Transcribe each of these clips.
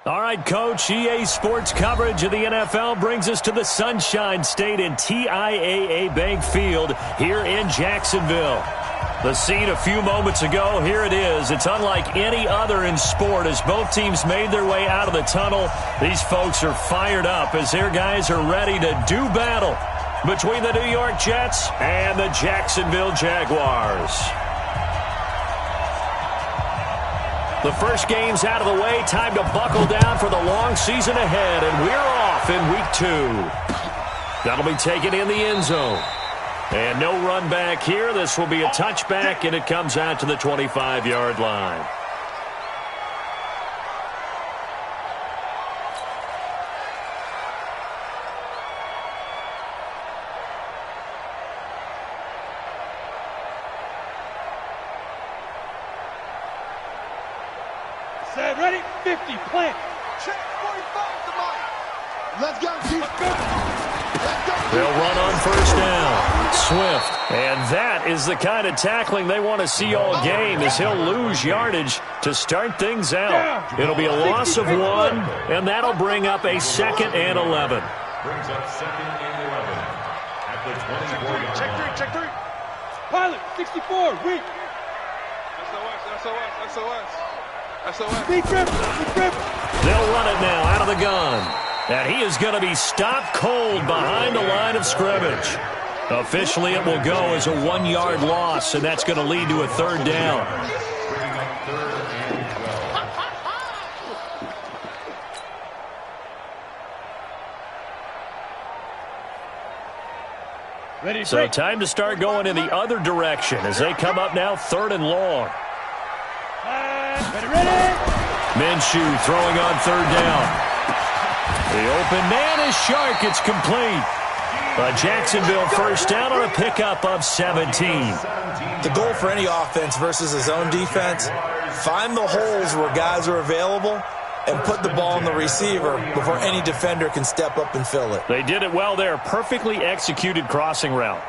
All right, Coach, EA Sports coverage of the NFL brings us to the Sunshine State in TIAA Bank Field here in Jacksonville. The scene a few moments ago, here it is. It's unlike any other in sport as both teams made their way out of the tunnel. These folks are fired up as their guys are ready to do battle between the New York Jets and the Jacksonville Jaguars. The first game's out of the way. Time to buckle down for the long season ahead, and we're off in week 2. That'll be taken in the end zone. And no run back here. This will be a touchback, and it comes out to the 25-yard line. Set, ready, 50, plant. Check, 45 the mark. Let's go, Chief. Let's go. They'll run on first down. Swift. And that is the kind of tackling they want to see all game as he'll lose yardage to start things out. It'll be a loss of 1, and that'll bring up a 2nd and 11. Brings up 2nd and 11 at the 24-yard line. Check 3. Pilot, 64, read. SOS. Big grip. They'll run it now out of the gun. And he is going to be stopped cold behind the line of scrimmage. Officially, it will go as a 1-yard loss, and that's going to lead to a 3rd down. Bringing up 3rd and 12. Ready, So time to start going in the other direction as they come up now 3rd and long. Ready. Minshew throwing on 3rd down. The open man is Shark. It's complete. A Jacksonville first down on a pickup of 17. The goal for any offense versus a zone defense, find the holes where guys are available and put the ball in the receiver before any defender can step up and fill it. They did it well there. Perfectly executed crossing route.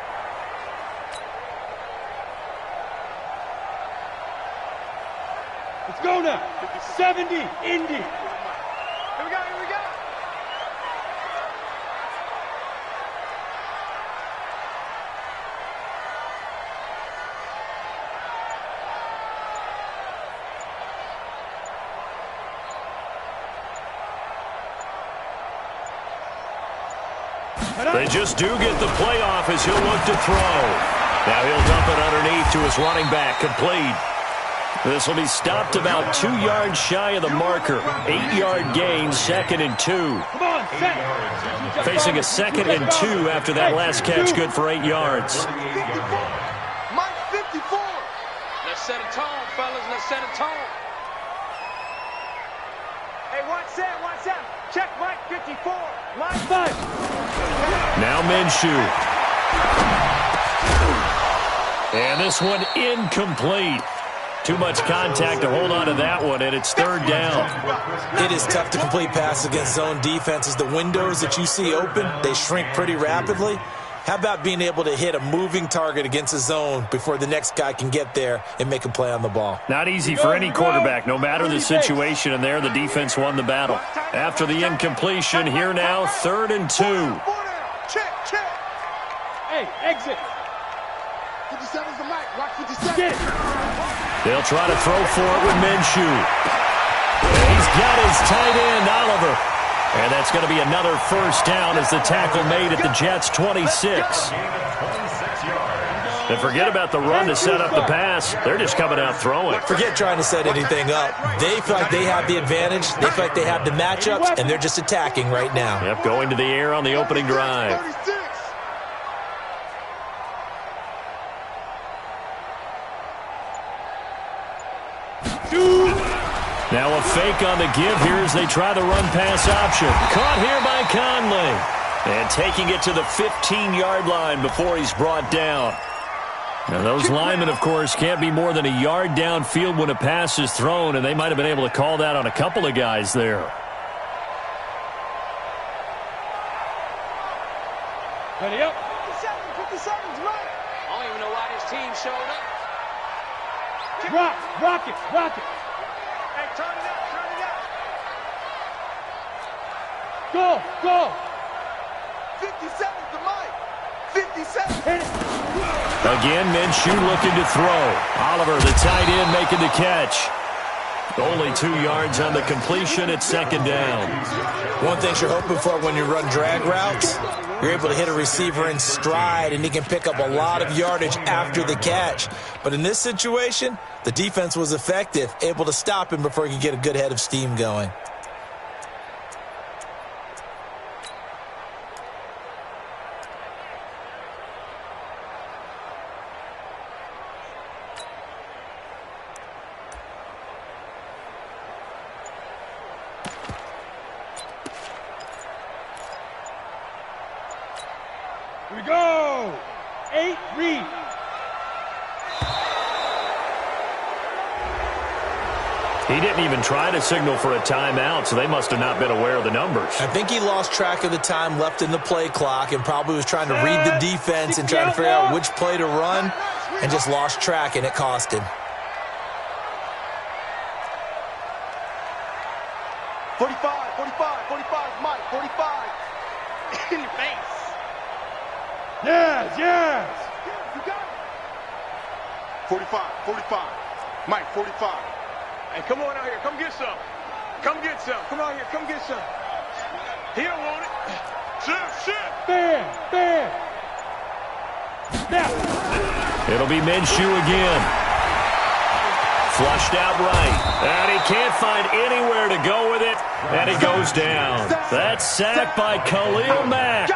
Let's go now. 70, Indy. Here we go. They just do get the playoff as he'll look to throw. Now he'll dump it underneath to his running back. Complete. This will be stopped about 2 yards shy of the marker. 8-yard gain, 2nd and 2. Come on, set. Facing a 2nd and 2 after that last catch, good for 8 yards. Mike 54. Let's set a tone, fellas. Let's set a tone. Hey, watch that. Check Mike 54. Line 5. Now Minshew. And this one incomplete. Too much contact to hold on to that one, and it's 3rd down. It is tough to complete passes against zone defenses. The windows that you see open, they shrink pretty rapidly. How about being able to hit a moving target against a zone before the next guy can get there and make a play on the ball? Not easy for any quarterback, no matter the situation, and there the defense won the battle. After the incompletion, here now, 3rd and 2. Check. Hey, exit. 57's the mic. Rock 57. Get it. They'll try to throw for it with Minshew. And he's got his tight end, Oliver. And that's going to be another first down as the tackle made at the Jets' 26. And forget about the run to set up the pass. They're just coming out throwing. Forget trying to set anything up. They feel like they have the advantage. They feel like they have the matchups, and they're just attacking right now. Yep, going to the air on the opening drive. 36. Now a fake on the give here as they try the run-pass option. Caught here by Conley. And taking it to the 15-yard line before he's brought down. Now those linemen, of course, can't be more than a yard downfield when a pass is thrown, and they might have been able to call that on a couple of guys there. Ready up. 57's right. I don't even know why this team showed up. Rock it. Hey, turn it up. Go, go. 50 seconds to Mike. 50 seconds. Hit it. Again, Minshew looking to throw. Oliver, the tight end, making the catch. Only 2 yards on the completion at second down. One thing you're hoping for when you run drag routes, you're able to hit a receiver in stride, and he can pick up a lot of yardage after the catch. But in this situation, the defense was effective, able to stop him before he could get a good head of steam going. Here we go. 8, read. He didn't even try to signal for a timeout, so they must have not been aware of the numbers. I think he lost track of the time left in the play clock and probably was trying to read the defense and trying to figure out which play to run and just lost track, and it cost him. 45, 45, 45, Mike, 45. In your face. Yes, yes. You got it. 45, 45. Mike, 45. Hey, come on out here. Come get some. Come get some. Come out here. Come get some. He don't want it. Shit. Bam, bam. Now. It'll be Minshew again. Flushed out right. And he can't find anywhere to go with it. And he goes down. That's sacked by Khalil Mack.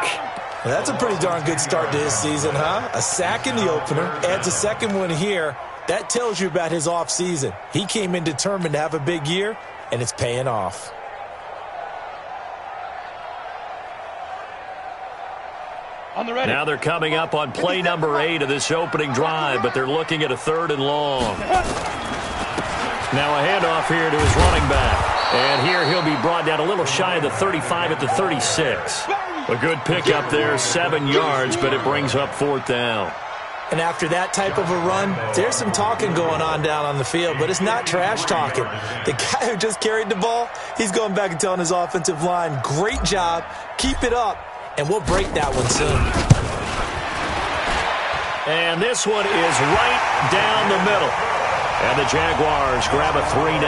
Well, that's a pretty darn good start to his season, huh? A sack in the opener, adds a second one here. That tells you about his offseason. He came in determined to have a big year, and it's paying off. On the ready. Now they're coming up on play number 8 of this opening drive, but they're looking at a 3rd and long. Now a handoff here to his running back. And here he'll be brought down a little shy of the 35 at the 36. A good pickup there, 7 yards, but it brings up 4th down. And after that type of a run, there's some talking going on down on the field, but it's not trash talking. The guy who just carried the ball, he's going back and telling his offensive line, great job, keep it up, and we'll break that one soon. And this one is right down the middle. And the Jaguars grab a 3-0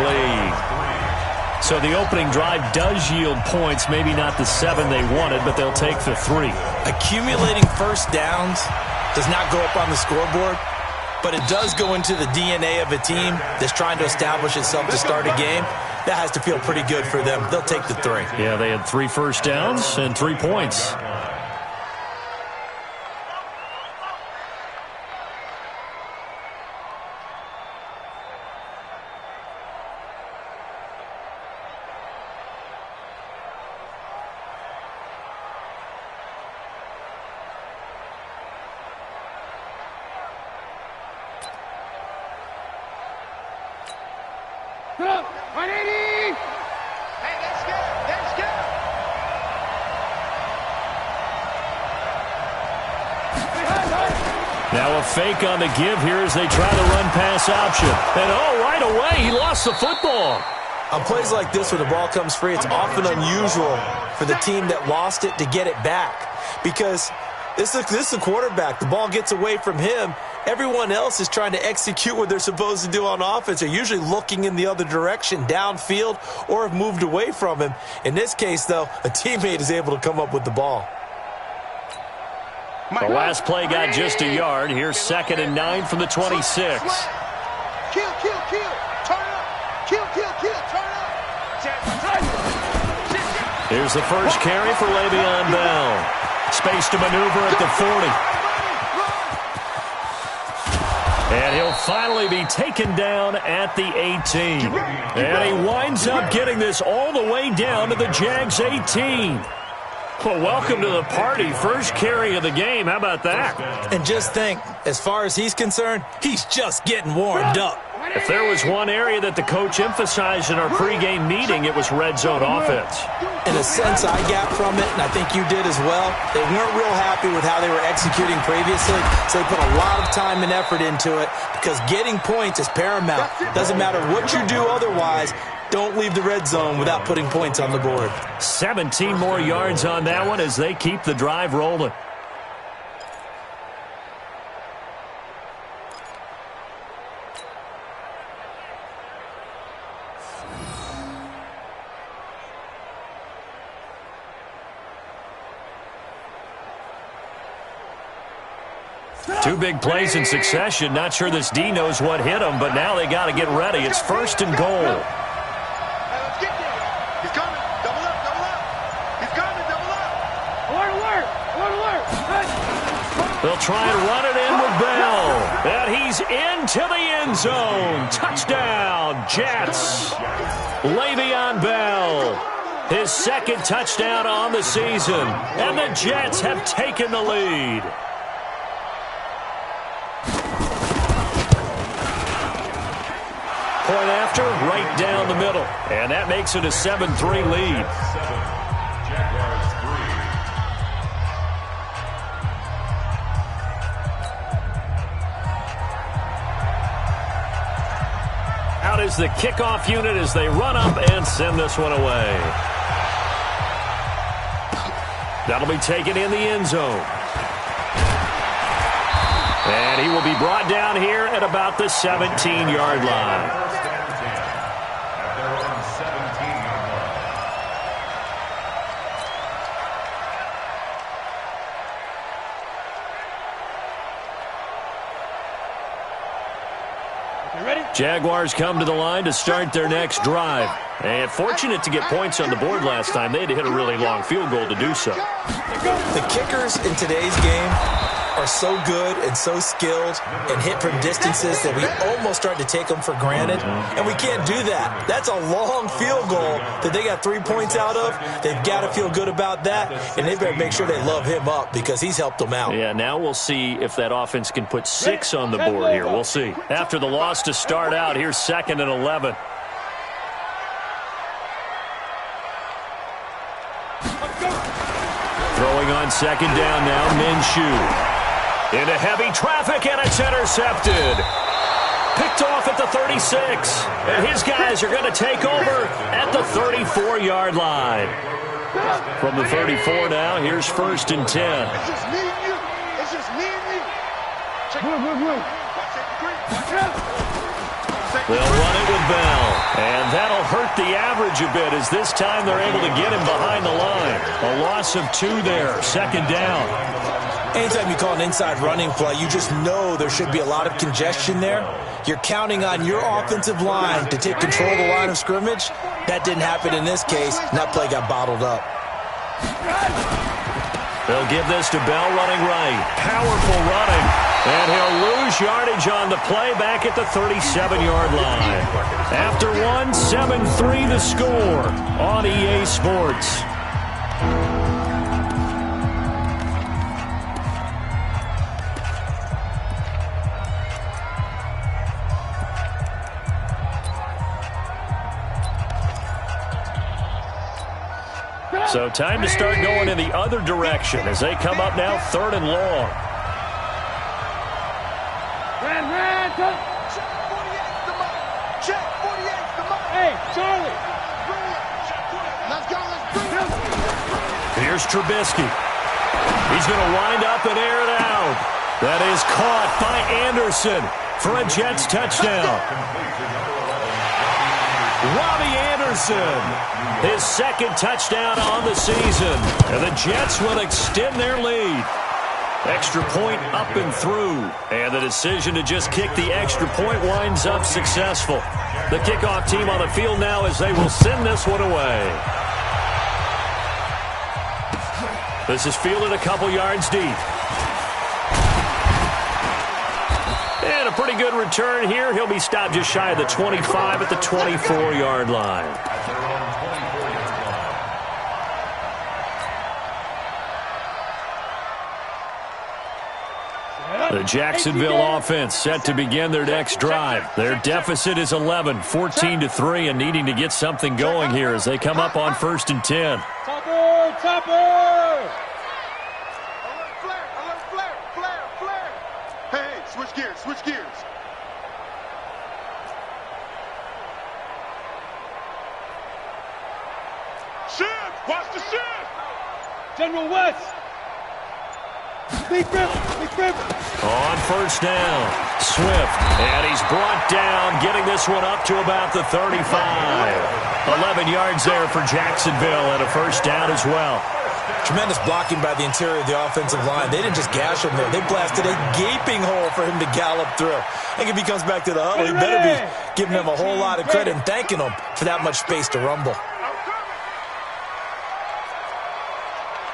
lead. So the opening drive does yield points, maybe not the 7 they wanted, but they'll take the 3. Accumulating first downs does not go up on the scoreboard, but it does go into the DNA of a team that's trying to establish itself to start a game. That has to feel pretty good for them. They'll take the 3. Yeah, they had 3 first downs and 3 points. Put up. 180. Hey, that's good. That's good. Now a fake on the give here as they try the run-pass option. And, right away, he lost the football. On plays like this where the ball comes free, it's often unusual for the team that lost it to get it back. Because this is a quarterback. The ball gets away from him. Everyone else is trying to execute what they're supposed to do on offense. They're usually looking in the other direction, downfield, or have moved away from him. In this case, though, a teammate is able to come up with the ball. The last play got just a yard. Here's 2nd and 9 from the 26. Kill. Turn up. Kill. Turn up. Here's the first carry for Le'Veon Bell. Space to maneuver at the 40. And he'll finally be taken down at the 18. And he winds up getting this all the way down to the Jags 18. Well, welcome to the party. First carry of the game. How about that? And just think, as far as he's concerned, he's just getting warmed up. If there was one area that the coach emphasized in our pregame meeting, it was red zone offense. In a sense, I got from it, and I think you did as well. They weren't real happy with how they were executing previously, so they put a lot of time and effort into it because getting points is paramount. Doesn't matter what you do otherwise. don't leave the red zone without putting points on the board. 17 more yards on that one as they keep the drive rolling. Two big plays in succession. Not sure this D knows what hit him, but now they got to get ready. It's 1st and goal. Let's get there. He's coming. Double up, double up. He's coming, double up. Alert, alert, alert, alert. They'll try and run it in with Bell. And he's into the end zone. Touchdown, Jets. Le'Veon Bell. His 2nd touchdown on the season. And the Jets have taken the lead. Point after, right down the middle. And that makes it a 7-3 lead. Out is the kickoff unit as they run up and send this one away. That'll be taken in the end zone. And he will be brought down here at about the 17-yard line. Jaguars come to the line to start their next drive. And fortunate to get points on the board last time. They had to hit a really long field goal to do so. The kickers in today's game are so good and so skilled and hit from distances that we almost start to take them for granted. And we can't do that. That's a long field goal that they got 3 points out of. They've got to feel good about that, and they better make sure they love him up because he's helped them out. Yeah, now we'll see if that offense can put 6 on the board here. We'll see. After the loss to start out, here's 2nd and 11. Throwing on 2nd down now, Minshew. Into heavy traffic, and it's intercepted. Picked off at the 36. And his guys are going to take over at the 34-yard line. From the 34 now, here's 1st and 10. It's just me and you. It's just me and you. Check it. Watch it. Watch out. They'll run it with Bell. And that'll hurt the average a bit as this time they're able to get him behind the line. A loss of 2 there, 2nd down. Anytime you call an inside running play, you just know there should be a lot of congestion there. You're counting on your offensive line to take control of the line of scrimmage. That didn't happen in this case, and that play got bottled up. They'll give this to Bell running right. Powerful running. And he'll lose yardage on the play back at the 37-yard line. After one, 7-3 the score on EA Sports. So time to start going in the other direction as they come up now 3rd and long. Check 48 the mic. Check 48 the mic. Hey, Charlie. Let's go. Let's bring it. Here's Trubisky. He's going to wind up and air it out. That is caught by Anderson for a Jets touchdown. Robbie Anderson, his 2nd touchdown on the season. And the Jets will extend their lead. Extra point up and through. And the decision to just kick the extra point winds up successful. The kickoff team on the field now as they will send this one away. This is fielded a couple yards deep. And a pretty good return here. He'll be stopped just shy of the 25 at the 24-yard line. The Jacksonville offense set to begin their next drive. Their deficit is 11, 14-3, and needing to get something going here as they come up on 1st and 10. Topper, Topper! Alert, flare. Hey, switch gears. Shift. Watch the shift. General West. Big rip. On first down, Swift, and he's brought down, getting this one up to about the 35. 11 yards there for Jacksonville, and a first down as well. Tremendous blocking by the interior of the offensive line. They didn't just gash him there. They blasted a gaping hole for him to gallop through. I think if he comes back to the huddle, he better be giving him a whole lot of credit and thanking him for that much space to rumble.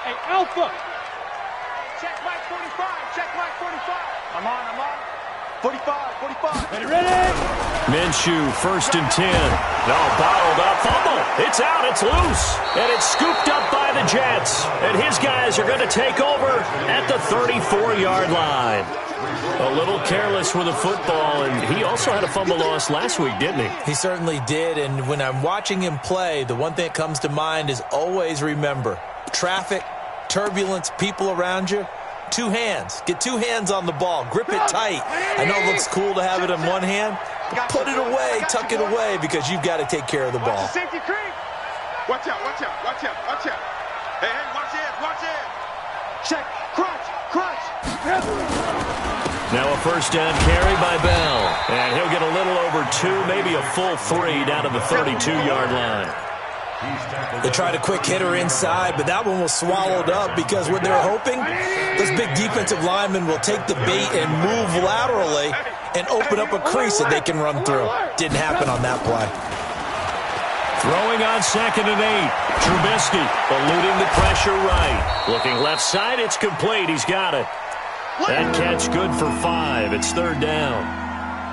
Hey, Alpha. Check Mike 45. Check Mike 45. I'm on. 45. Ready? Minshew, 1st and 10. No, bottled up, fumble. It's out, it's loose. And it's scooped up by the Jets. And his guys are going to take over at the 34-yard line. A little careless with the football, and he also had a fumble loss last week, didn't he? He certainly did, and when I'm watching him play, the one thing that comes to mind is always remember, traffic, turbulence, people around you, 2 hands. Get 2 hands on the ball. Grip it tight. I know it looks cool to have it in one hand, but put it away, tuck it away, because you've got to take care of the ball. Safety creep. Watch out. Hey, watch it. Check. Crunch. Now a first down carry by Bell. And he'll get a little over 2, maybe a full 3 down to the 32-yard line. They tried a quick hitter inside, but that one was swallowed up because what they're hoping, those big defensive linemen will take the bait and move laterally and open up a crease that they can run through. Didn't happen on that play. Throwing on 2nd and 8. Trubisky eluding the pressure right. Looking left side, it's complete. He's got it. That catch good for 5. It's 3rd down.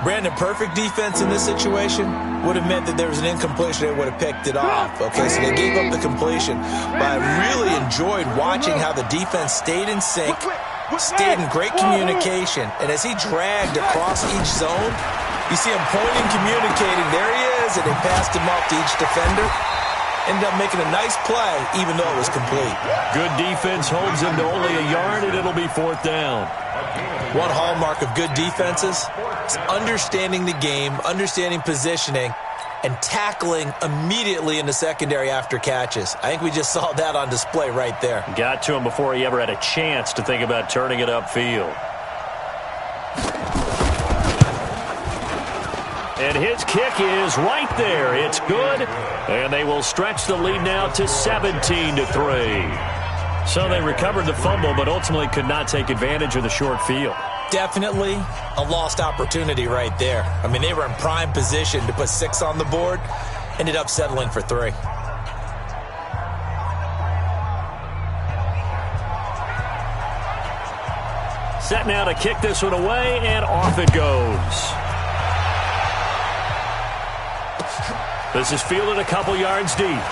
Brandon, perfect defense in this situation would have meant that there was an incompletion. They would have picked it off. Okay, so they gave up the completion. But I really enjoyed watching how the defense stayed in sync, stayed in great communication. And as he dragged across each zone, you see him pointing, communicating. There he is, and they passed him off to each defender. Ended up making a nice play, even though it was complete. Good defense holds him to only a yard, and it'll be 4th down. One hallmark of good defenses is understanding the game, understanding positioning, and tackling immediately in the secondary after catches. I think we just saw that on display right there. Got to him before he ever had a chance to think about turning it upfield. And his kick is right there. It's good. And they will stretch the lead now to 17-3. So they recovered the fumble, but ultimately could not take advantage of the short field. Definitely a lost opportunity right there. I mean, they were in prime position to put 6 on the board. Ended up settling for 3. Set now to kick this one away, and off it goes. This is fielded a couple yards deep.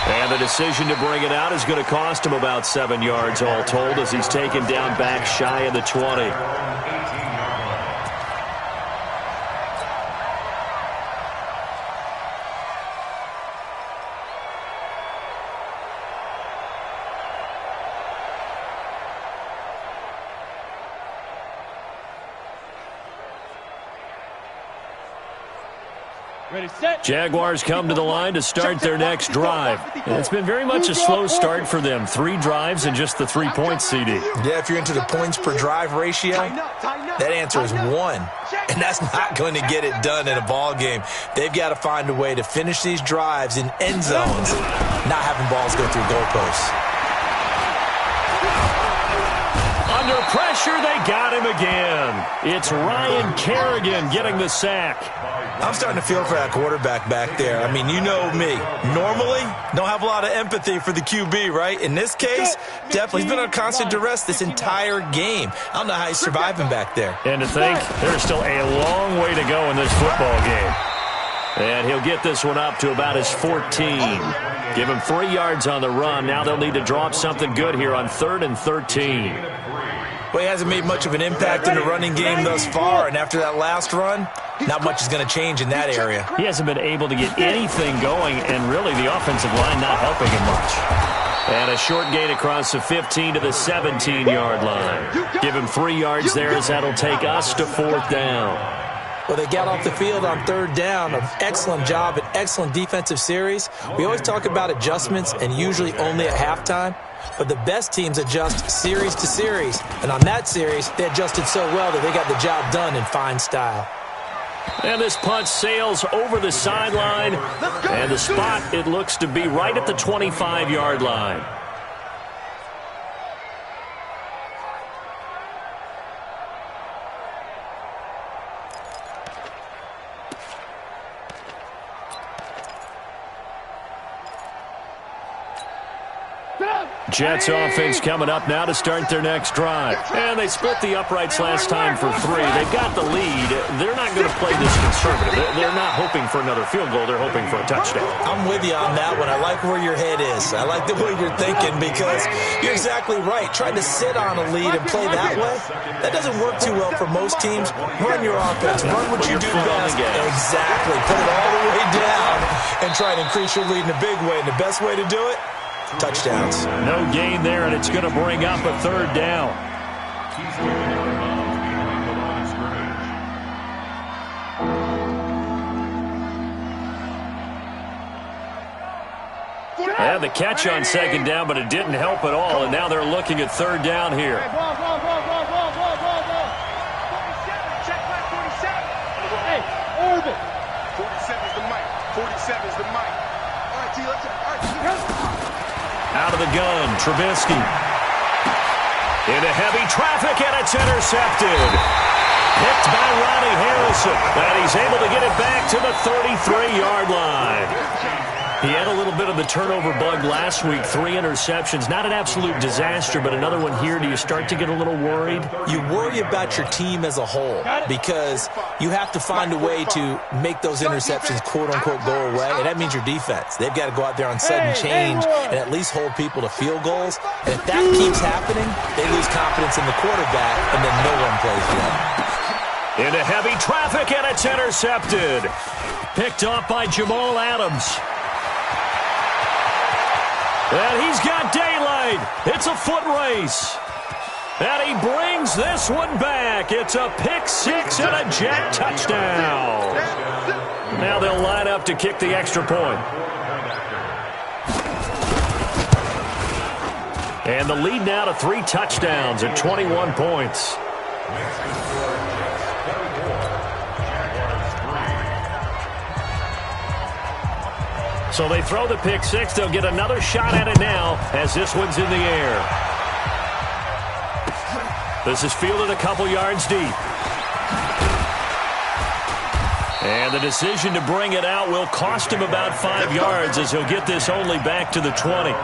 And the decision to bring it out is going to cost him about 7 yards all told as he's taken down back shy of the 20. Ready, set. Jaguars come to the line to start their next drive. And it's been very much a slow start for them. 3 drives and just the 3 points, CD. Yeah, if you're into the points per drive ratio, that answer is 1. And that's not going to get it done in a ball game. They've got to find a way to finish these drives in end zones, not having balls go through goalposts. Under pressure, they got him again. It's Ryan Kerrigan getting the sack. I'm starting to feel for that quarterback back there. I mean, you know me. Normally, don't have a lot of empathy for the QB, right? In this case, definitely. He's been under constant duress this entire game. I don't know how he's surviving back there. And to think, there's still a long way to go in this football game. And he'll get this one up to about his 14. Give him 3 yards on the run. Now they'll need to drop something good here on 3rd and 13. Well, he hasn't made much of an impact in the running game thus far, and after that last run, not much is going to change in that area. He hasn't been able to get anything going, and really the offensive line not helping him much. And a short gain across the 15 to the 17-yard line. Give him 3 yards there as that'll take us to 4th down. Well, they got off the field on third down. An excellent job, an excellent defensive series. We always talk about adjustments and usually only at halftime. But the best teams adjust series to series. And on that series, they adjusted so well that they got the job done in fine style. And this punt sails over the sideline. And the spot, it looks to be right at the 25-yard line. Jets offense coming up now to start their next drive. And they split the uprights last time for 3. They've got the lead. They're not going to play this conservative. They're not hoping for another field goal. They're hoping for a touchdown. I'm with you on that one. I like where your head is. I like the way you're thinking because you're exactly right. Trying to sit on a lead and play that way, that doesn't work too well for most teams. Run your offense. Run what you do best. Exactly. Put it all the way down and try and increase your lead in a big way. And the best way to do it, touchdowns. No gain there, and it's going to bring up a third down. They had the catch on second down, but it didn't help at all, and now they're looking at third down here. Hey, ball. 47, check back 47. Hey, orbit. 47 is the mic. 47 is the mic. All right, T, let's Out of the gun, Trubisky. Into heavy traffic, and it's intercepted. Picked by Ronnie Harrison. And he's able to get it back to the 33-yard line. He had a little bit of the turnover bug last week. 3 interceptions. Not an absolute disaster, but another one here. Do you start to get a little worried? You worry about your team as a whole because you have to find a way to make those interceptions, quote-unquote, go away, and that means your defense. They've got to go out there on sudden change and at least hold people to field goals. And if that keeps happening, they lose confidence in the quarterback, and then no one plays well. Into heavy traffic, and it's intercepted. Picked off by Jamal Adams. And he's got daylight. It's a foot race. And he brings this one back. It's a pick 6 and a Jet touchdown. Now they'll line up to kick the extra point. And the lead now to 3 touchdowns at 21 points. So they throw the pick 6. They'll get another shot at it now as this one's in the air. This is fielded a couple yards deep. And the decision to bring it out will cost him about 5 yards as he'll get this only back to the 20.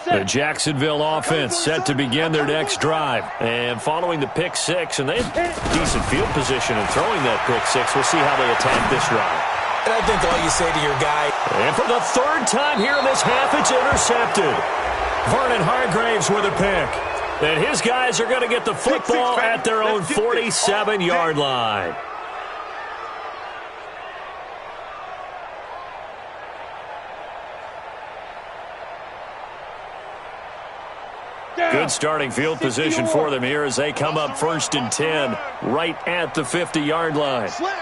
The Jacksonville offense set to begin their next drive. And following the pick 6, and they had decent field position in throwing that pick 6. We'll see how they attack this drive. And I think all you say to your guy. And for the 3rd time here in this half, it's intercepted. Vernon Hargraves with a pick. And his guys are going to get the football at their own 47-yard line. Good starting field position for them here as they come up 1st and 10 right at the 50-yard line. Slam.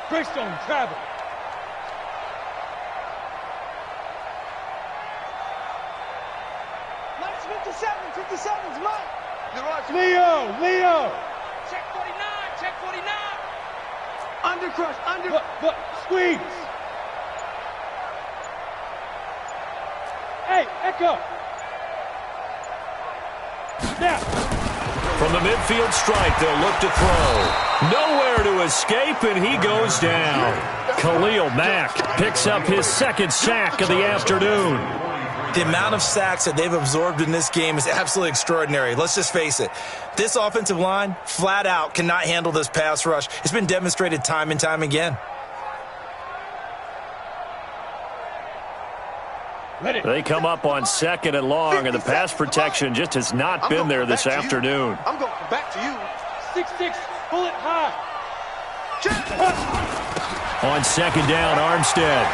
Greystone travel. Nice 57's Mike. Leo. Check 49. Undercrush. Look, squeeze. Hey, Echo. Snap. From the midfield stripe, they'll look to throw. Nowhere to escape, and he goes down. Khalil Mack picks up his 2nd sack of the afternoon. The amount of sacks that they've absorbed in this game is absolutely extraordinary. Let's just face it. This offensive line, flat out, cannot handle this pass rush. It's been demonstrated time and time again. They come up on 2nd and long, and the pass protection just has not been there this afternoon. I'm going back to you. 6-6, pull it high. On 2nd down, Armstead.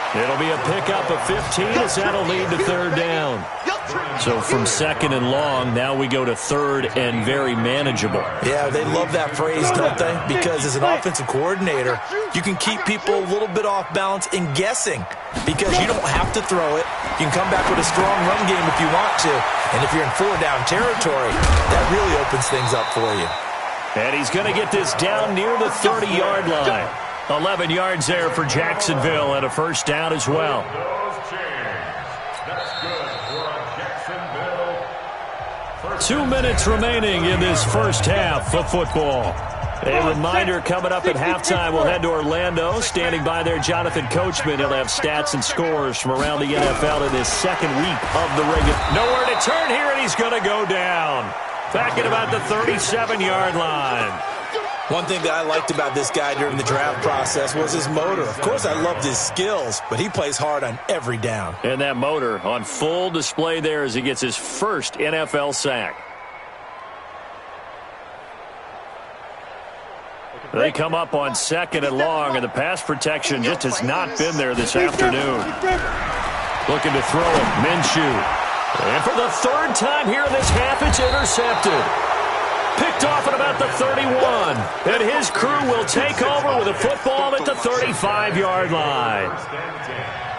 It'll be a pickup of 15 as that'll lead to 3rd down. So from 2nd and long, now we go to 3rd and very manageable. Yeah, they love that phrase, don't they? Because as an offensive coordinator, you can keep people a little bit off balance and guessing because you don't have to throw it. You can come back with a strong run game if you want to. And if you're in 4-down territory, that really opens things up for you. And he's going to get this down near the 30-yard line. 11 yards there for Jacksonville and a 1st down as well. That's good for Jacksonville. 2 minutes remaining in this first half of football. A reminder coming up at halftime, we'll head to Orlando. Standing by there, Jonathan Coachman. He'll have stats and scores from around the NFL in his 2nd week of the regular. Nowhere to turn here, and he's going to go down. Back at about the 37-yard line. One thing that I liked about this guy during the draft process was his motor. Of course, I loved his skills, but he plays hard on every down. And that motor on full display there as he gets his first NFL sack. They come up on 2nd and long, and the pass protection just has not been there this afternoon. Looking to throw it, Minshew. And for the 3rd time here in this half, it's intercepted. Picked off at about the 31. And his crew will take over with a football at the 35-yard line.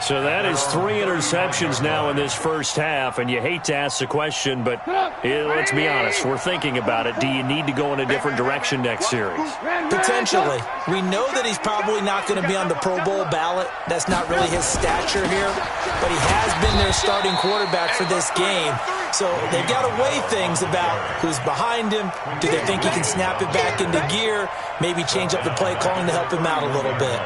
So that is 3 interceptions now in this first half. And you hate to ask the question, but let's be honest. We're thinking about it. Do you need to go in a different direction next series? Potentially. We know that he's probably not going to be on the Pro Bowl ballot. That's not really his stature here. But he has been their starting quarterback for this game. So they've got to weigh things about who's behind him. Do they think he can snap it back into gear? Maybe change up the play calling to help him out a little bit.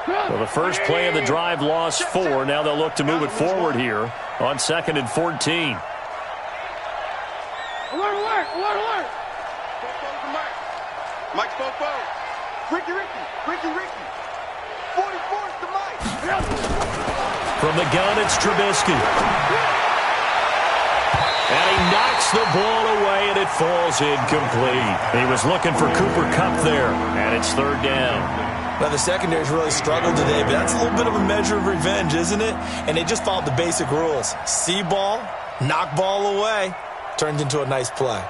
Well, the first play of the drive lost 4. Now they'll look to move it forward here on 2nd and 14. Alert, alert, alert, alert. Mike spoke forward. Ricky. 44's to Mike. From the gun, it's Trubisky. And he knocks the ball away, and it falls incomplete. He was looking for Cooper Kupp there, and it's 3rd down. Now, the secondary's really struggled today, but that's a little bit of a measure of revenge, isn't it? And they just followed the basic rules. See ball, knock ball away, turned into a nice play.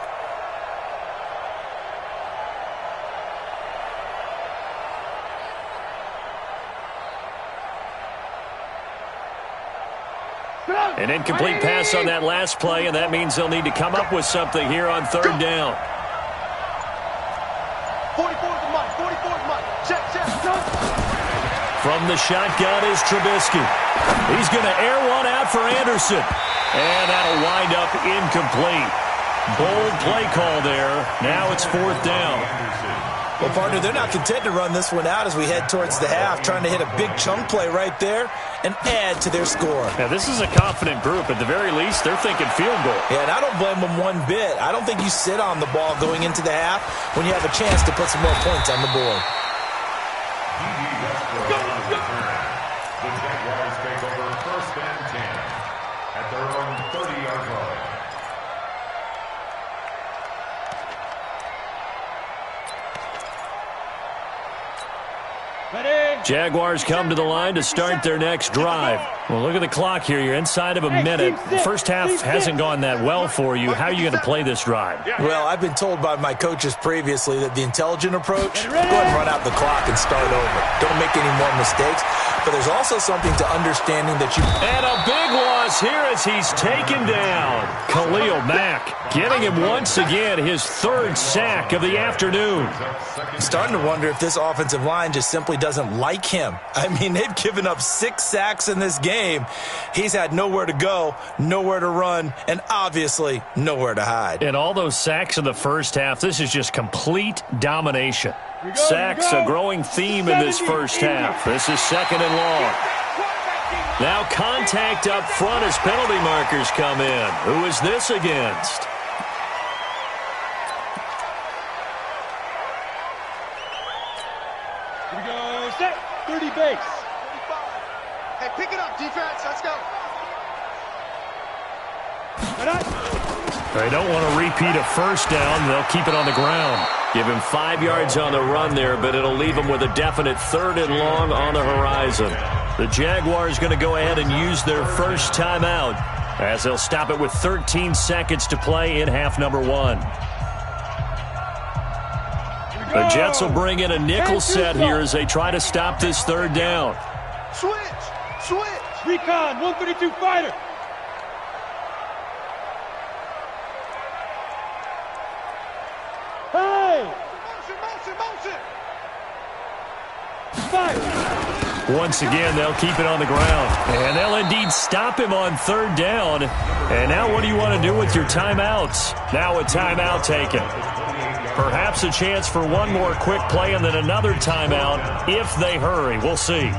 An incomplete pass on that last play, and that means they'll need to come up with something here on 3rd down. 44's Mike. Check. From the shotgun is Trubisky. He's going to air one out for Anderson. And that'll wind up incomplete. Bold play call there. Now it's 4th down. Well, partner, they're not content to run this one out as we head towards the half, trying to hit a big chunk play right there and add to their score. Now, this is a confident group. At the very least, they're thinking field goal. Yeah, and I don't blame them one bit. I don't think you sit on the ball going into the half when you have a chance to put some more points on the board. The Jaguars take over 1st and 10 at their own 30-yard line. Jaguars come to the line to start their next drive. Well, look at the clock here. You're inside of a minute. The first half hasn't gone that well for you. How are you going to play this drive? Well, I've been told by my coaches previously that the intelligent approach, go ahead and run out the clock and start over. Don't make any more mistakes. But there's also something to understanding that you... And a big loss here as he's taken down. Khalil Mack getting him once again his 3rd sack of the afternoon. I'm starting to wonder if this offensive line just simply doesn't like him. I mean, they've given up 6 sacks in this game. He's had nowhere to go, nowhere to run, and obviously nowhere to hide. And all those sacks in the first half, this is just complete domination. Sacks, a growing theme in this first half. This is 2nd and long. Now contact up front as penalty markers come in. Who is this against? Here we go, set, 30 base. 45. Hey, pick it up, defense. Let's go. They don't want to repeat a first down. They'll keep it on the ground. Give him 5 yards on the run there, but it'll leave him with a definite 3rd and long on the horizon. The Jaguars going to go ahead and use their first timeout as they'll stop it with 13 seconds to play in half number 1. The Jets will bring in a nickel set here as they try to stop this 3rd down. Switch. Recon, 132 fighter. Hey! Motion. Fire! Once again, they'll keep it on the ground. And they'll indeed stop him on 3rd down. And now what do you want to do with your timeouts? Now a timeout taken. Perhaps a chance for one more quick play and then another timeout if they hurry. We'll see.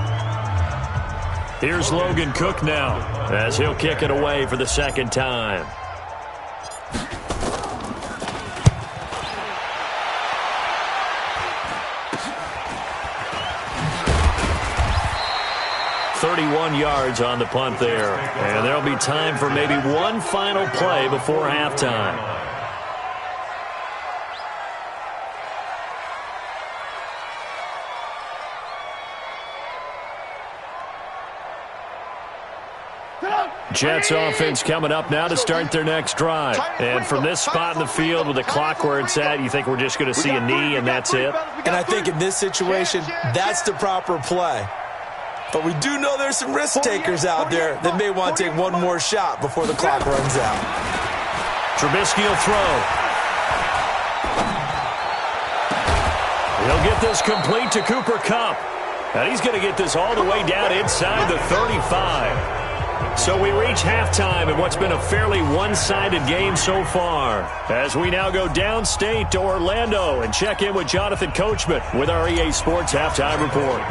Here's Logan Cook now as he'll kick it away for the 2nd time. .31 yards on the punt there. And there'll be time for maybe one final play before halftime. Jets offense coming up now to start their next drive. And from this spot in the field with the clock where it's at, you think we're just going to see a knee and that's it? And I think in this situation, that's the proper play. But we do know there's some risk takers out there that may want to take one more shot before the clock runs out. Trubisky will throw. He'll get this complete to Cooper Kupp. And he's going to get this all the way down inside the 35. So we reach halftime in what's been a fairly one-sided game so far. As we now go downstate to Orlando and check in with Jonathan Coachman with our EA Sports Halftime Report.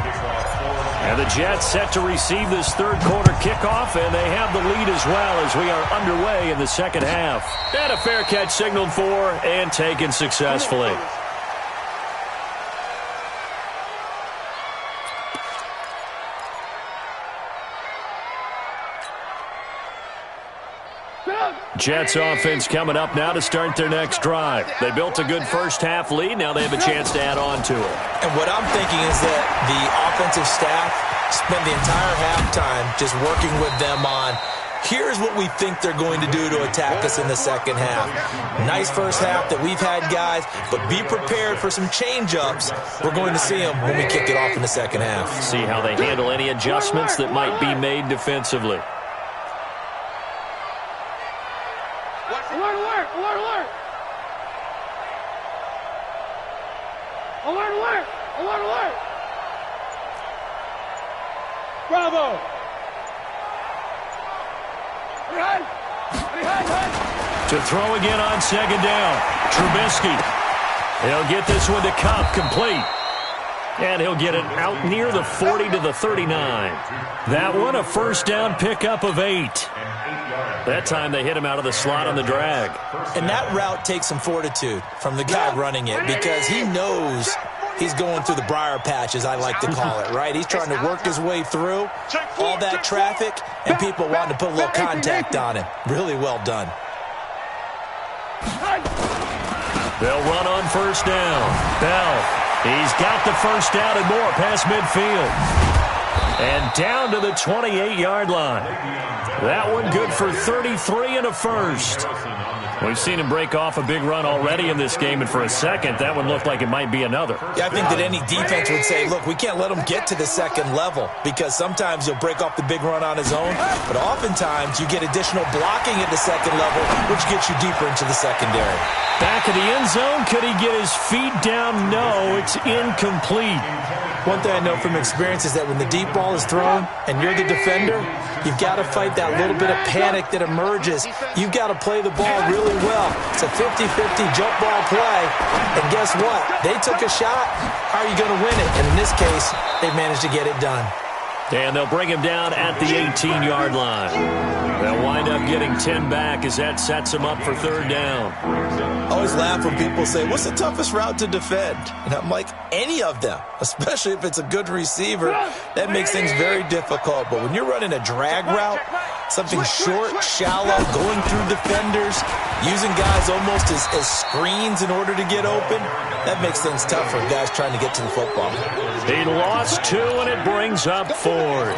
And the Jets set to receive this 3rd quarter kickoff, and they have the lead as well as we are underway in the 2nd half. And a fair catch signaled for and taken successfully. Jets offense coming up now to start their next drive. They built a good first half lead. Now they have a chance to add on to it. And what I'm thinking is that the offensive staff spend the entire halftime just working with them on, here's what we think they're going to do to attack us in the 2nd half. Nice first half that we've had, guys, but be prepared for some change-ups. We're going to see them when we kick it off in the 2nd half. See how they handle any adjustments that might be made defensively. Alert! Bravo! To throw again on 2nd down. Trubisky. He'll get this one to Kupp complete. And he'll get it out near the 40 to the 39. That one a first down pickup of 8. That time they hit him out of the slot on the drag. And that route takes some fortitude from the guy running it because he knows he's going through the briar patch, as I like to call it, right? He's trying to work his way through all that traffic and people wanting to put a little contact on him. Really well done. They'll run on first down. Bell, he's got the first down and more past midfield. And down to the 28-yard line. That one good for 33 and a first. We've seen him break off a big run already in this game, and for a second, that one looked like it might be another. Yeah, I think that any defense would say, look, we can't let him get to the 2nd level because sometimes he'll break off the big run on his own, but oftentimes you get additional blocking at the 2nd level, which gets you deeper into the secondary. Back of the end zone, could he get his feet down? No, it's incomplete. One thing I know from experience is that when the deep ball is thrown and you're the defender, You've got to fight that little bit of panic that emerges. You've got to play the ball really well. It's a 50-50 jump ball play. And guess what? They took a shot. How are you going to win it? And in this case, they managed to get it done. And they'll bring him down at the 18-yard line. They'll wind up getting 10 back as that sets them up for third down. I always laugh when people say, what's the toughest route to defend? And I'm like, any of them, especially if it's a good receiver. That makes things very difficult. But when you're running a drag route, something short, shallow, going through defenders, using guys almost as screens in order to get open, that makes things tough for guys trying to get to the football. He lost 2, and it brings up 4th.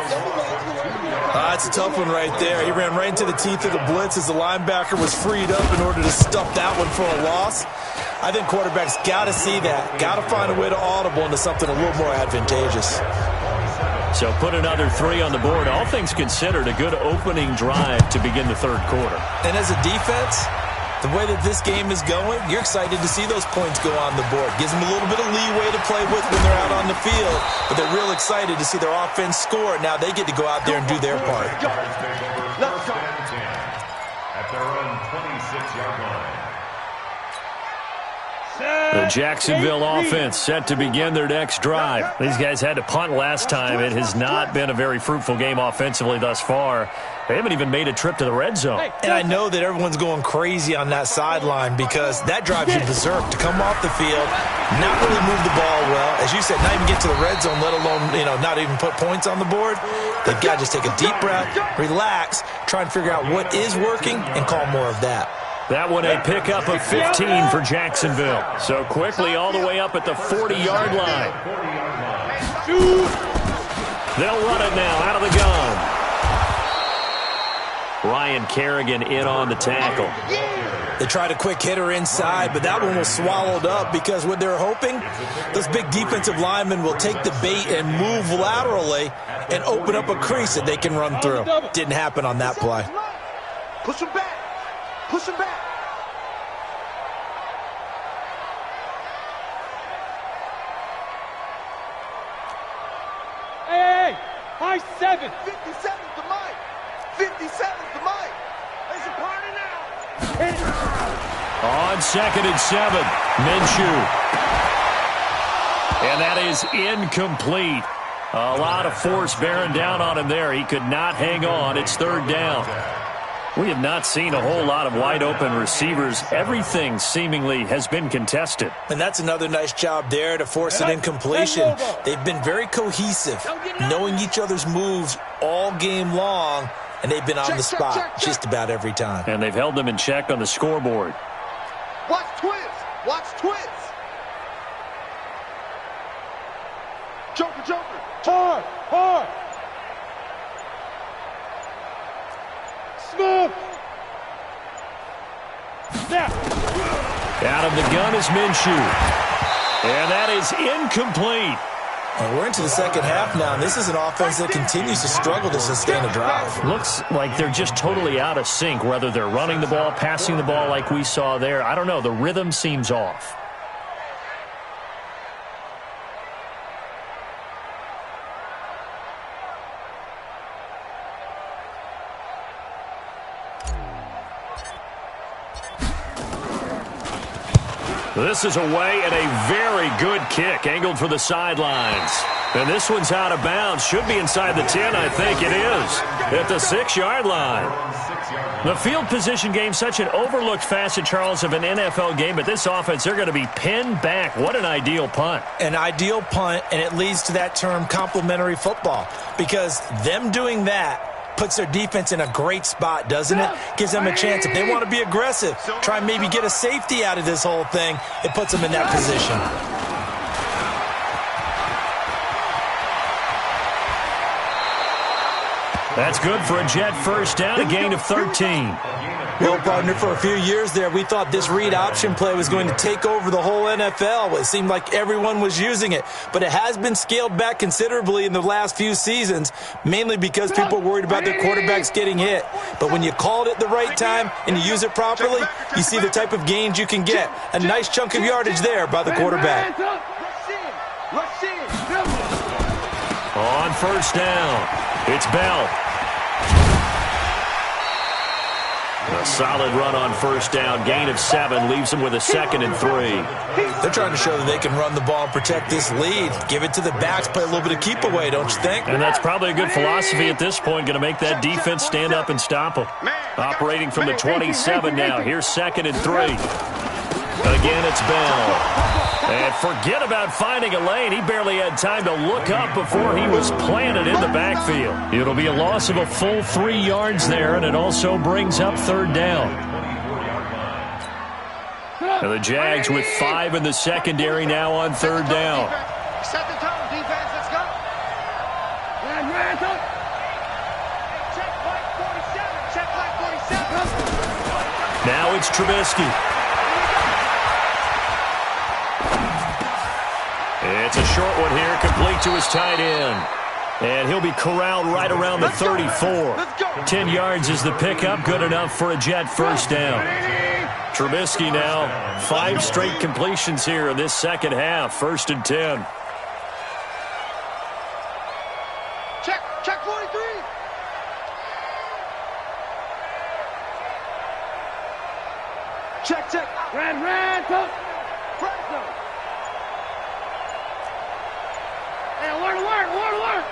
That's a tough one right there. He ran right into the teeth of the blitz as the linebacker was freed up in order to stuff that one for a loss. I think quarterbacks got to see that, got to find a way to audible into something a little more advantageous. So put another 3 on the board. All things considered, a good opening drive to begin the third quarter. And as a defense, the way that this game is going, you're excited to see those points go on the board. Gives them a little bit of leeway to play with when they're out on the field, but they're real excited to see their offense score. Now they get to go out there and do their part. First and 10 at their own 26-yard line. The Jacksonville offense set to begin their next drive. These guys had to punt last time. It has not been a very fruitful game offensively thus far. They haven't even made a trip to the red zone. And I know that everyone's going crazy on that sideline because that drives you berserk to come off the field, not really move the ball well. As you said, not even get to the red zone, let alone, not even put points on the board. They've got to just take a deep breath, relax, try and figure out what is working, and call more of that. That one a pickup of 15 for Jacksonville. So quickly all the way up at the 40-yard line. They'll run it now out of the gun. Ryan Kerrigan in on the tackle. They tried a quick hitter inside, but that one was swallowed up because what they're hoping, those big defensive linemen will take the bait and move laterally and open up a crease that they can run through. Didn't happen on that play. Push him back. Push him back. Hey, high 7. 57's the mic. 57's the mic. There's a party now. On 2nd and 7, Minshew. And that is incomplete. A lot of force bearing down on him there. He could not hang on. It's third down. We have not seen a whole lot of wide-open receivers. Everything seemingly has been contested. And that's another nice job there to force an incompletion. They've been very cohesive, knowing each other's moves all game long, and they've been on the spot just about every time. And they've held them in check on the scoreboard. Watch twist. Watch twist. Joker, Joker. Hard, hard. Smooth. Snap. Out of the gun is Minshew. And that is incomplete. And we're into the second half now, and this is an offense that continues to struggle to sustain a drive. Looks like they're just totally out of sync, whether they're running the ball, passing the ball like we saw there. I don't know. The rhythm seems off. This is away and a very good kick, angled for the sidelines. And this one's out of bounds. Should be inside the 10, I think it is, at the 6-yard line. The field position game, such an overlooked facet, Charles, of an NFL game, but this offense, they're going to be pinned back. What an ideal punt. An ideal punt, and it leads to that term complementary football, because them doing that puts their defense in a great spot, doesn't it? Gives them a chance. If they want to be aggressive, try and maybe get a safety out of this whole thing, it puts them in that position. That's good for a Jet first down, a gain of 13. Well, partner, for a few years there, we thought this read option play was going to take over the whole NFL. It seemed like everyone was using it, but it has been scaled back considerably in the last few seasons, mainly because people are worried about their quarterbacks getting hit. But when you call it at the right time and you use it properly, you see the type of gains you can get. A nice chunk of yardage there by the quarterback. Rush in. On first down, it's Bell. A solid run on first down. Gain of 7 leaves them with a 2nd and 3. They're trying to show that they can run the ball and protect this lead. Give it to the backs, play a little bit of keep away, don't you think? And that's probably a good philosophy at this point. Going to make that defense stand up and stop them. Operating from the 27 now. Here's 2nd and 3. Again, it's Bell. And forget about finding a lane. He barely had time to look up before he was planted in the backfield. It'll be a loss of a full 3 yards there, and it also brings up 3rd down. And the Jags with 5 in the secondary now on 3rd down. Set the tone, defense. Let's go. Check flight 47. Check flight 47. Now it's Trubisky. It's a short one here, complete to his tight end. And he'll be corralled right around the 34. 10 yards is the pickup, good enough for a Jet first down. Trubisky now, 5 straight completions here in this second half, 1st and 10. Check 43. Check. Red, go. Alert.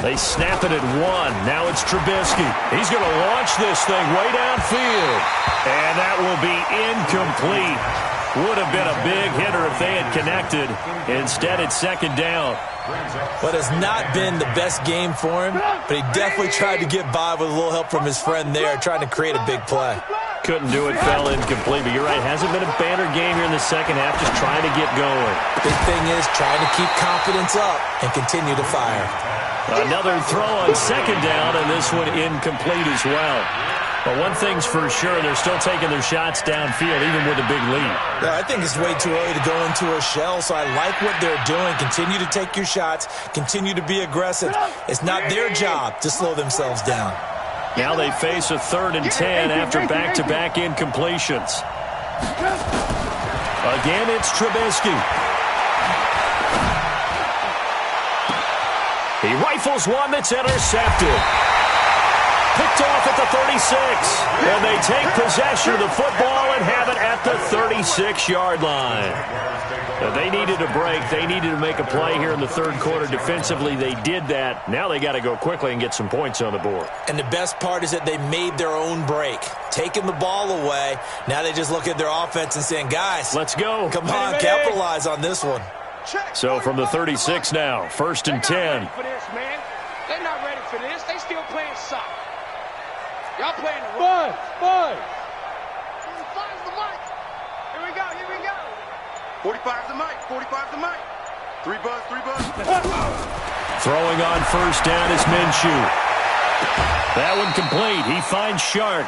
They snap it at 1. Now it's Trubisky. He's going to launch this thing way downfield. And that will be incomplete. Would have been a big hitter if they had connected. Instead, it's 2nd down. What has not been the best game for him, but he definitely tried to get by with a little help from his friend there, trying to create a big play. Couldn't do it, fell incomplete. But you're right, hasn't been a banner game here in the second half, just trying to get going. Big thing is trying to keep confidence up and continue to fire. Another throw on 2nd down, and this one incomplete as well. But one thing's for sure, they're still taking their shots downfield, even with a big lead. Yeah, I think it's way too early to go into a shell, so I like what they're doing. Continue to take your shots. Continue to be aggressive. It's not their job to slow themselves down. Now they face a 3rd and 10 after back-to-back incompletions. Again, it's Trubisky. He rifles one that's intercepted. Picked off at the 36. And they take possession of the football and have it at the 36-yard line. They needed a break. They needed to make a play here in the 3rd quarter. Defensively, they did that. Now they got to go quickly and get some points on the board. And the best part is that they made their own break. Taking the ball away. Now they just look at their offense and saying, guys, let's go. Come on, capitalize on this one. So from the 36 now, 1st and 10. They're not ready for this. They still playing soccer. Y'all playing the Five. 45's the mic. Here we go. 45's the mic. 3 buzz. Throwing on 1st down is Minshew. That one complete. He finds Shark.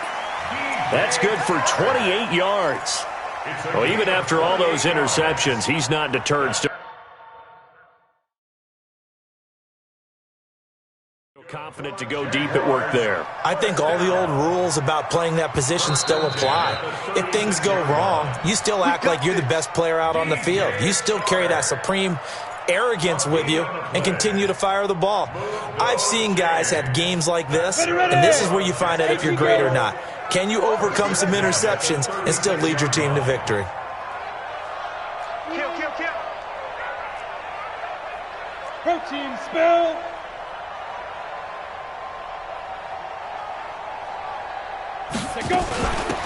That's good for 28 yards. Well, even after all those interceptions, he's not deterred. Confident to go deep at work there. I think all the old rules about playing that position still apply. If things go wrong, you still act like you're the best player out on the field. You still carry that supreme arrogance with you and continue to fire the ball. I've seen guys have games like this, and this is where you find out if you're great or not. Can you overcome some interceptions and still lead your team to victory? Kill. Protein spill.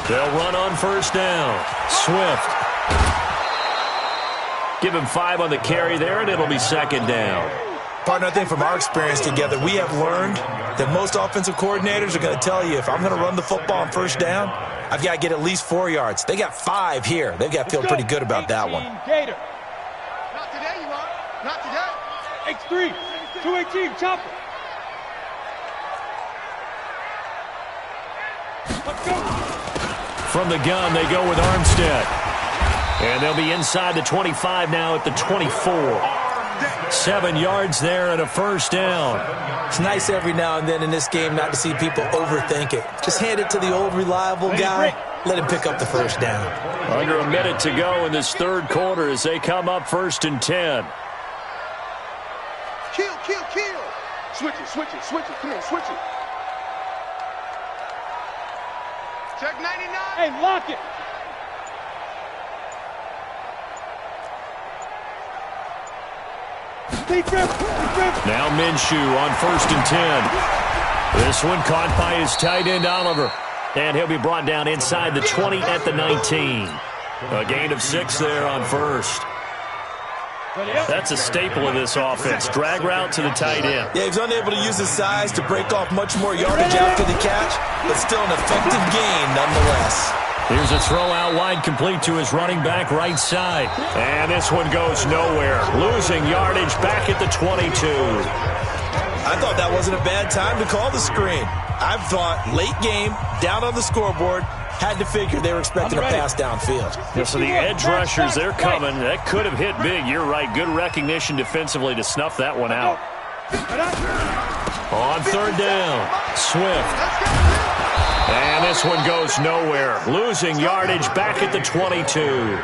They'll run on 1st down. Swift. Give him 5 on the carry there, and it'll be 2nd down. Partner, I think from our experience together, we have learned that most offensive coordinators are going to tell you, if I'm going to run the football on 1st down, I've got to get at least 4 yards. They got 5 here. They've got to feel pretty good about that one. Gator. Not today, you are. Not today. X3. 218. Chopper. Let's go. From the gun, they go with Armstead. And they'll be inside the 25 now at the 24. 7 yards there and a 1st down. It's nice every now and then in this game not to see people overthink it. Just hand it to the old reliable guy. Let him pick up the 1st down. Under a minute to go in this 3rd quarter as they come up 1st and 10. Kill. Switch it. Come on, switch it. Hey, lock it. Now Minshew on 1st and 10. This one caught by his tight end, Oliver. And he'll be brought down inside the 20 at the 19. A gain of 6 there on 1st. That's a staple of this offense. Drag route to the tight end. Yeah, he was unable to use his size to break off much more yardage after the catch, but still an effective gain nonetheless. Here's a throw out wide, complete to his running back right side. And this one goes nowhere. Losing yardage back at the 22. I thought that wasn't a bad time to call the screen. I thought late game, down on the scoreboard, had to figure they were expecting a pass downfield. Yeah, so the edge rushers, they're coming. That could have hit big. You're right. Good recognition defensively to snuff that one out. On 3rd down, Swift. And this one goes nowhere. Losing yardage back at the 22.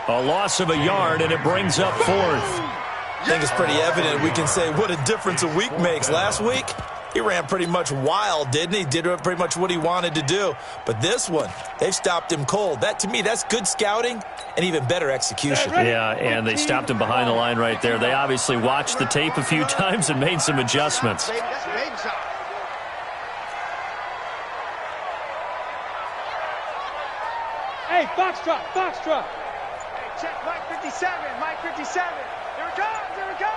A loss of a yard, and it brings up 4th. I think it's pretty evident we can say what a difference a week makes. Last week, he ran pretty much wild, didn't he? Did pretty much what he wanted to do. But this one, they've stopped him cold. That, to me, that's good scouting and even better execution. Yeah, and they stopped him behind the line right there. They obviously watched the tape a few times and made some adjustments. Hey, foxtrot, foxtrot. Hey, check Mike 57, Mike 57. Here it comes, here it comes.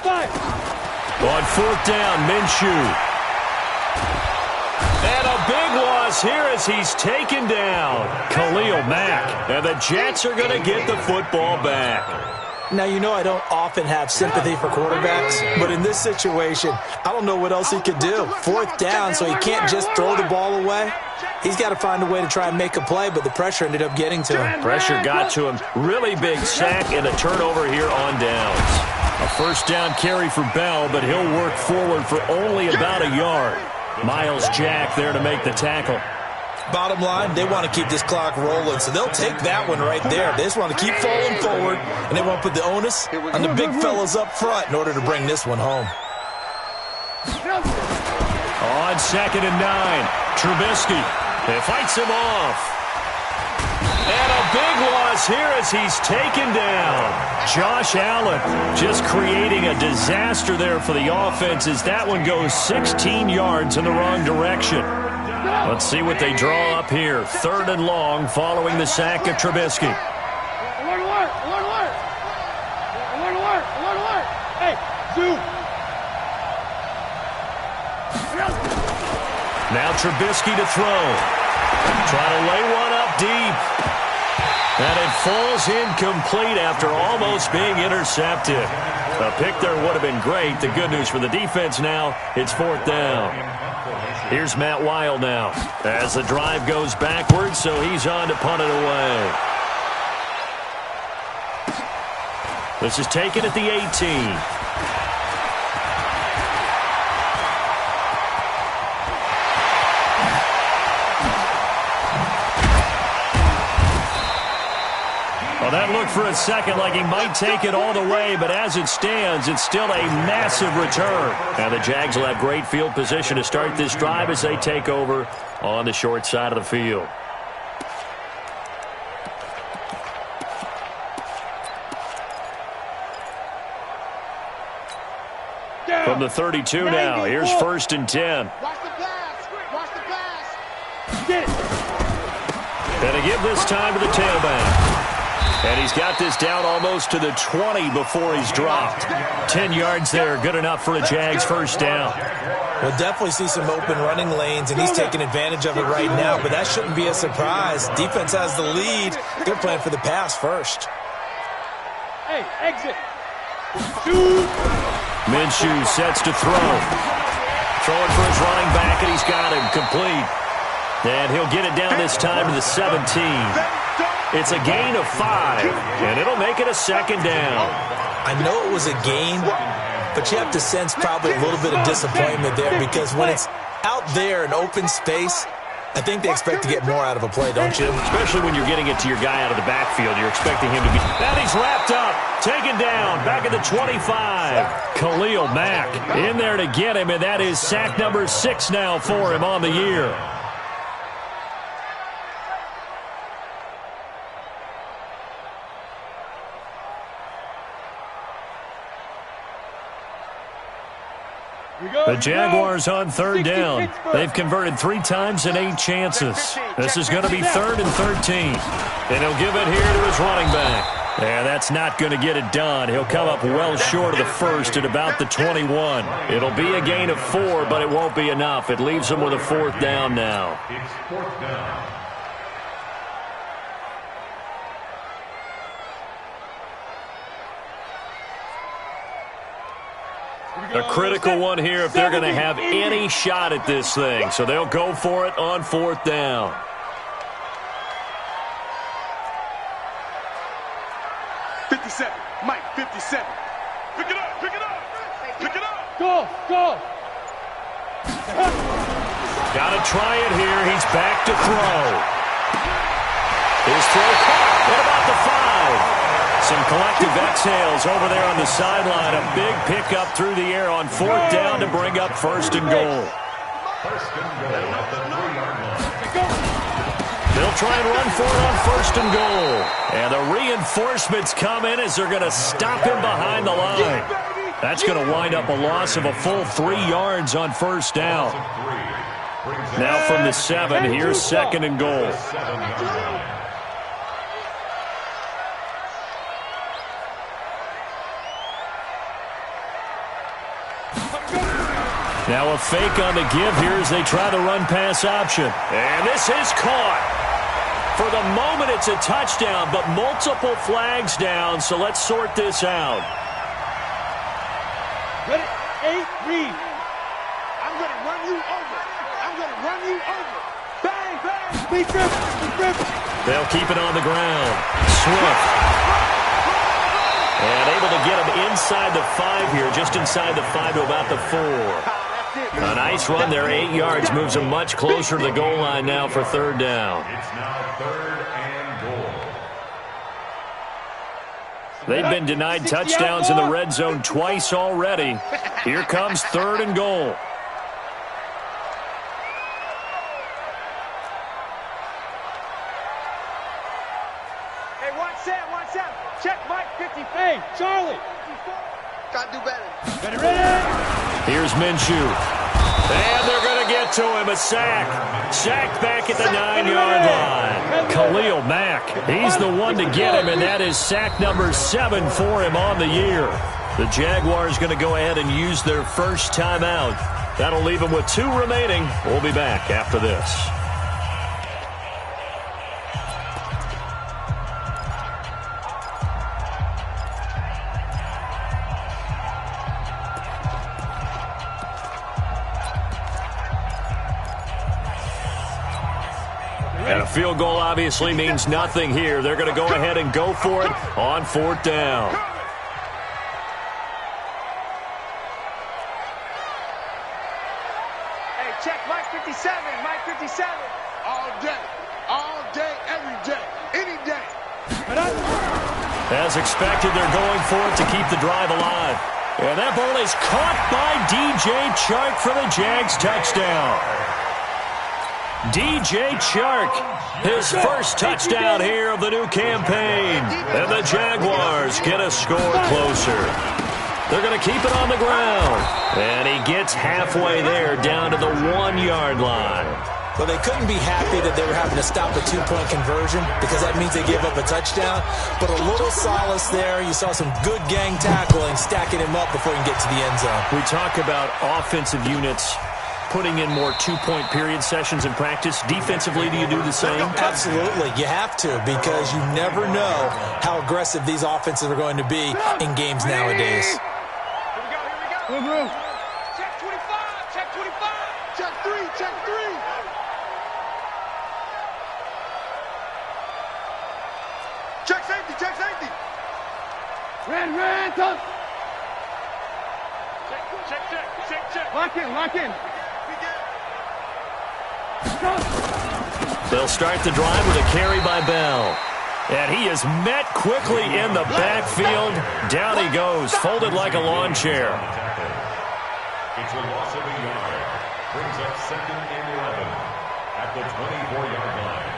5. On 4th down, Minshew. And a big loss here as he's taken down. Khalil Mack. And the Jets are going to get the football back. Now, you know I don't often have sympathy for quarterbacks, but in this situation, I don't know what else he could do. 4th down, so he can't just throw the ball away. He's got to find a way to try and make a play, but the pressure ended up getting to him. Pressure got to him. Really big sack and a turnover here on downs. A 1st down carry for Bell, but he'll work forward for only about a yard. Miles Jack there to make the tackle. Bottom line, they want to keep this clock rolling, so they'll take that one right there. They just want to keep falling forward, and they want to put the onus on the big fellas up front in order to bring this one home. On 2nd and 9, Trubisky. It fights him off. And a big loss here as he's taken down. Josh Allen just creating a disaster there for the offense as that one goes 16 yards in the wrong direction. Let's see what they draw up here. 3rd and long following the sack of Trubisky. Alert, alert, alert, alert. Alert, alert, alert, alert. Hey, zoom. Now Trubisky to throw. Try to lay one up deep. And it falls incomplete after almost being intercepted. A pick there would have been great. The good news for the defense now, it's 4th down. Here's Matt Wild now as the drive goes backwards, so he's on to punt it away. This is taken at the 18. Well, that looked for a second like he might take it all the way, but as it stands, it's still a massive return. Now the Jags will have great field position to start this drive as they take over on the short side of the field. From the 32 now, here's 1st and 10. Watch the pass. Watch the pass. Get it. And to give this time to the tailback. And he's got this down almost to the 20 before he's dropped. 10 yards there, good enough for a Jags 1st down. We'll definitely see some open running lanes, and he's taking advantage of it right now, but that shouldn't be a surprise. Defense has the lead. They're playing for the pass first. Hey, exit. Shoot. Minshew sets to throw. Throwing for his running back, and he's got him complete. And he'll get it down this time to the 17. It's a gain of 5, and it'll make it a 2nd down. I know it was a gain, but you have to sense probably a little bit of disappointment there because when it's out there in open space, I think they expect to get more out of a play, don't you? Especially when you're getting it to your guy out of the backfield. You're expecting him to be... And he's wrapped up. Taken down. Back at the 25. Khalil Mack in there to get him, and that is sack number 6 now for him on the year. The Jaguars on third down. They've converted 3 times in 8 chances. This is going to be 3rd and 13. And he'll give it here to his running back. And that's not going to get it done. He'll come up well short of the first at about the 21. It'll be a gain of 4, but it won't be enough. It leaves him with a 4th down now. It's 4th down. A critical one here if they're going to have any shot at this thing. So they'll go for it on 4th down. Mike, 57. Pick it up, pick it up, pick it up. Go, go. Got to try it here. He's back to throw. His throw caught at about the 5. Some collective exhales over there on the sideline. A big pickup through the air on 4th down to bring up 1st and goal. 1st and goal at the 3-yard line. They'll try and run for it on 1st and goal. And the reinforcements come in as they're going to stop him behind the line. That's going to wind up a loss of a full 3 yards on 1st down. Now from the 7, here's 2nd and goal. Now a fake on the give here as they try the run-pass option. And this is caught. For the moment, it's a touchdown, but multiple flags down, so let's sort this out. Ready? 8, read. I'm going to run you over. I'm going to run you over. Bang, bang. Be driven, be driven. They'll keep it on the ground. Swift. And able to get him inside the 5 here, just inside the 5 to about the 4. A nice run there, 8 yards, moves him much closer to the goal line now for 3rd down. It's now 3rd and goal. They've been denied touchdowns in the red zone twice already. Here comes 3rd and goal. Hey, watch Sam. Check Mike, 50. Hey, Charlie. Got to do better. Ready, ready. Here's Minshew. And they're going to get to him. A sack. Sacked back at the 9-yard line. Khalil Mack. He's the one to get him, and that is sack number 7 for him on the year. The Jaguars going to go ahead and use their first timeout. That'll leave them with 2 remaining. We'll be back after this. And a field goal obviously means nothing here. They're going to go ahead and go for it on 4th down. Hey, check Mike, 57. Mike, 57. All day, every day, any day. As expected, they're going for it to keep the drive alive. And that ball is caught by DJ Chark for the Jags touchdown. DJ Chark, his first touchdown here of the new campaign. And the Jaguars get a score closer. They're going to keep it on the ground. And he gets halfway there down to the 1-yard line. Well, they couldn't be happy that they were having to stop a 2-point conversion because that means they gave up a touchdown. But a little solace there. You saw some good gang tackling, stacking him up before he can get to the end zone. We talk about offensive units putting in more 2-point period sessions in practice. Defensively, do you do the same? Absolutely. You have to because you never know how aggressive these offenses are going to be in games nowadays. Here we go. Check 25. Check 25. Check 3, check 3. Check safety, check safety. Ran, touch. Check. Lock in. They'll start the drive with a carry by Bell. And he is met quickly in the backfield. Down he goes, folded like a lawn chair. It's a loss of a yard. Brings up 2nd and 11 at the 24-yard line.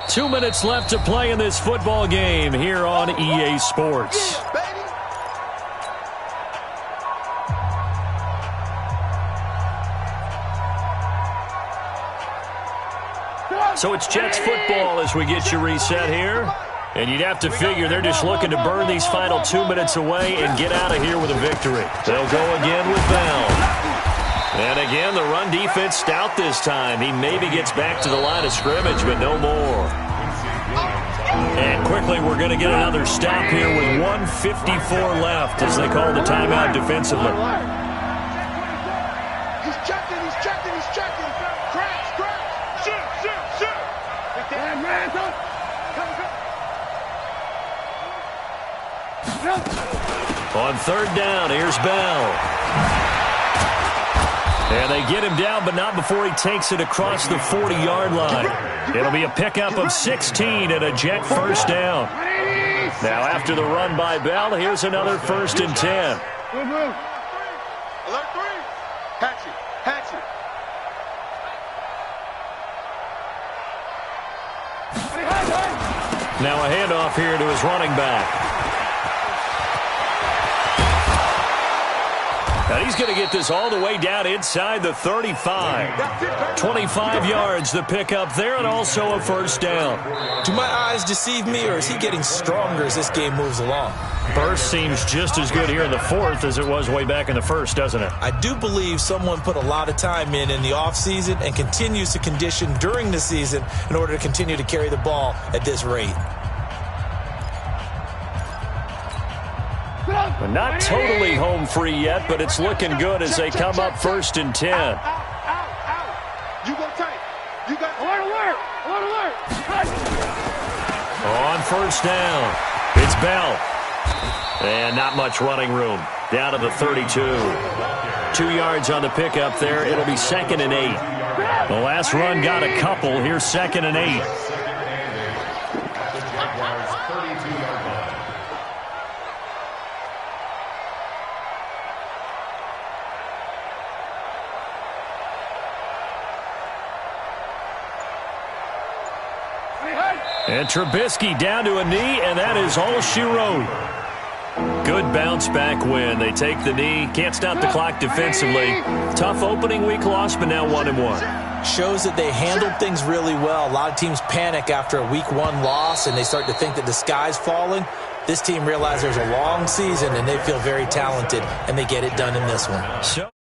2 minutes left to play in this football game here on EA Sports. So it's Jets football as we get you reset here. And you'd have to figure they're just looking to burn these final 2 minutes away and get out of here with a victory. They'll go again with Bell. And again, the run defense stout this time. He maybe gets back to the line of scrimmage, but no more. And quickly, we're going to get another stop here with 1:54 left as they call the timeout defensively. He's checking. Crash. Shoot. On 3rd down, here's Bell. And they get him down, but not before he takes it across the 40-yard line. It'll be a pickup of 16 and a Jet first down. Now after the run by Bell, here's another 1st and 10. Alert 3. Hatchet. Now a handoff here to his running back. And he's going to get this all the way down inside the 35. 25 yards, the pickup there, and also a 1st down. Do my eyes deceive me, or is he getting stronger as this game moves along? Burst seems just as good here in the 4th as it was way back in the 1st, doesn't it? I do believe someone put a lot of time in the offseason and continues to condition during the season in order to continue to carry the ball at this rate. But not totally home free yet, but it's looking good as they come up 1st and 10. Out. You go tight. You got alert. On 1st down, it's Bell. And not much running room. Down to the 32. 2 yards on the pickup there. It'll be 2nd and 8. The last run got a couple. Here's 2nd and 8. And Trubisky down to a knee, and that is all she wrote. Good bounce-back win. They take the knee. Can't stop the clock defensively. Tough opening week loss, but now 1-1. Shows that they handled things really well. A lot of teams panic after a week 1 loss, and they start to think that the sky's falling. This team realizes there's a long season, and they feel very talented, and they get it done in this one.